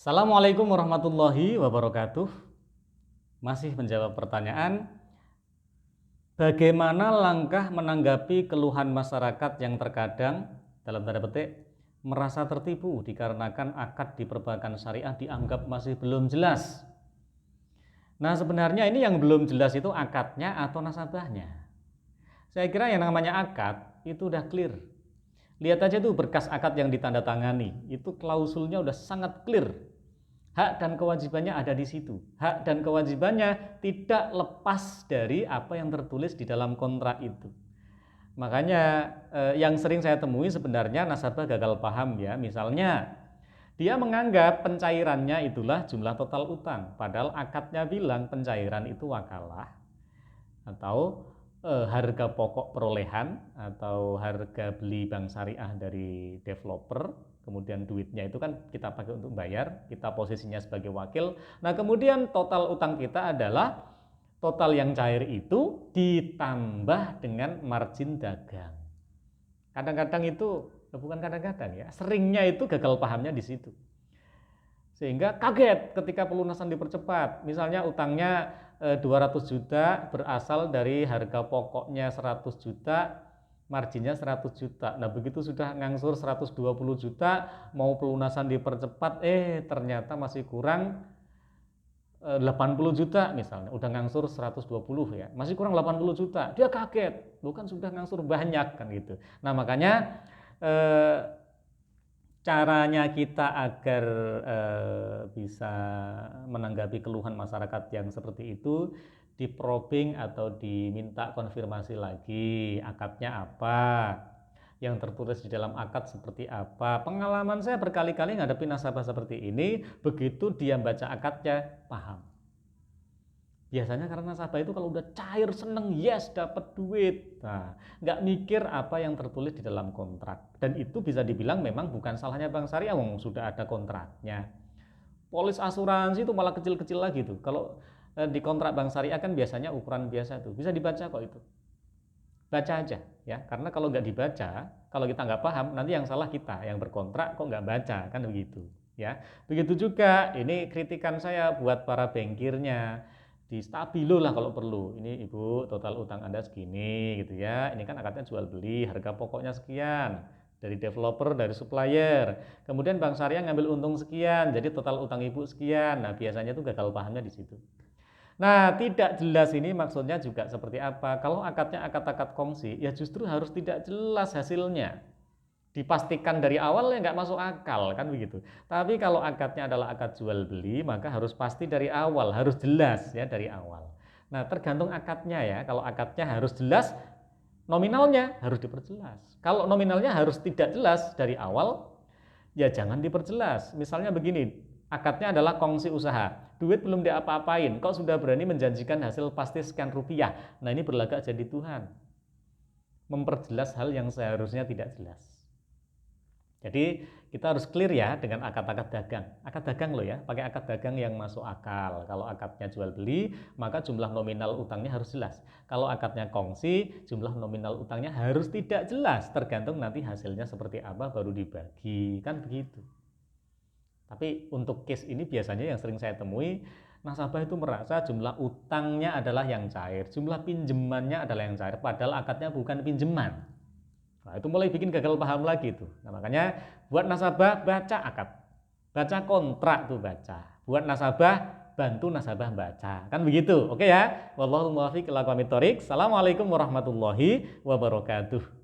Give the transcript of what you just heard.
Assalamualaikum warahmatullahi wabarakatuh. Masih menjawab pertanyaan, bagaimana langkah menanggapi keluhan masyarakat yang terkadang dalam tanda petik merasa tertipu dikarenakan akad di perbankan syariah dianggap masih belum jelas. Nah, sebenarnya ini yang belum jelas itu akadnya atau nasabahnya. Saya kira yang namanya akad itu udah clear. Lihat aja tuh berkas akad yang ditandatangani, itu klausulnya udah sangat clear. Hak dan kewajibannya ada di situ. Hak dan kewajibannya tidak lepas dari apa yang tertulis di dalam kontrak itu. Makanya yang sering saya temui sebenarnya nasabah gagal paham ya. Misalnya dia menganggap pencairannya itulah jumlah total utang, padahal akadnya bilang pencairan itu wakalah atau harga pokok perolehan atau harga beli bank syariah dari developer, kemudian duitnya itu kan kita pakai untuk bayar, kita posisinya sebagai wakil. Nah, kemudian total utang kita adalah total yang cair itu ditambah dengan margin dagang. Kadang-kadang itu bukan kadang-kadang ya, seringnya itu gagal pahamnya di situ. Sehingga kaget ketika pelunasan dipercepat. Misalnya utangnya 200 juta berasal dari harga pokoknya 100 juta, marginnya 100 juta. Nah, begitu sudah ngangsur 120 juta, mau pelunasan dipercepat, ternyata masih kurang 80 juta misalnya. Udah ngangsur 120 ya, masih kurang 80 juta. Dia kaget, lu kan sudah ngangsur banyak kan gitu. Nah, makanya caranya kita agar bisa menanggapi keluhan masyarakat yang seperti itu, di-probing atau diminta konfirmasi lagi, akadnya apa, yang tertulis di dalam akad seperti apa. Pengalaman saya berkali-kali ngadepin nasabah seperti ini, begitu dia baca akadnya, paham. Biasanya karena nasabah itu kalau udah cair seneng, yes dapat duit, nah nggak mikir apa yang tertulis di dalam kontrak. Dan itu bisa dibilang memang bukan salahnya bank syariah, sudah ada kontraknya. Polis asuransi itu malah kecil-kecil lagi tuh. Kalau di kontrak bank syariah kan biasanya ukuran biasa tuh, bisa dibaca kok itu. Baca aja ya, karena kalau nggak dibaca, kalau kita nggak paham, nanti yang salah kita yang berkontrak kok nggak baca, kan begitu ya. Begitu juga ini kritikan saya buat para bankirnya, di stabilo lah kalau perlu. Ini ibu total utang Anda segini gitu ya, ini kan akadnya jual beli, harga pokoknya sekian dari developer, dari supplier, kemudian bank syariah ngambil untung sekian, jadi total utang ibu sekian. Nah, biasanya tuh gagal pahamnya di situ. Nah, tidak jelas ini maksudnya juga seperti apa. Kalau akadnya akad-akad kongsi, ya justru harus tidak jelas hasilnya. Dipastikan dari awal ya nggak masuk akal, kan begitu. Tapi kalau akadnya adalah akad jual beli, maka harus pasti dari awal, harus jelas ya dari awal. Nah, tergantung akadnya ya. Kalau akadnya harus jelas, nominalnya harus diperjelas. Kalau nominalnya harus tidak jelas dari awal, ya jangan diperjelas. Misalnya begini, akadnya adalah kongsi usaha. Duit belum diapa-apain, kok sudah berani menjanjikan hasil pasti sekian rupiah. Nah, ini berlagak jadi Tuhan. Memperjelas hal yang seharusnya tidak jelas. Jadi kita harus clear ya dengan akad-akad dagang. Akad dagang loh ya, pakai akad dagang yang masuk akal. Kalau akadnya jual beli, maka jumlah nominal utangnya harus jelas. Kalau akadnya kongsi, jumlah nominal utangnya harus tidak jelas. Tergantung nanti hasilnya seperti apa baru dibagi, kan begitu. Tapi untuk case ini biasanya yang sering saya temui, nasabah itu merasa jumlah utangnya adalah yang cair, jumlah pinjemannya adalah yang cair, padahal akadnya bukan pinjeman. Nah, itu mulai bikin gagal paham lagi tuh. Nah, makanya buat nasabah baca akad, baca kontrak tuh baca. Buat nasabah bantu nasabah baca, kan begitu. Oke ya. Wallahul muwaffiq ila aqwamit thoriq. Assalamualaikum warahmatullahi wabarakatuh.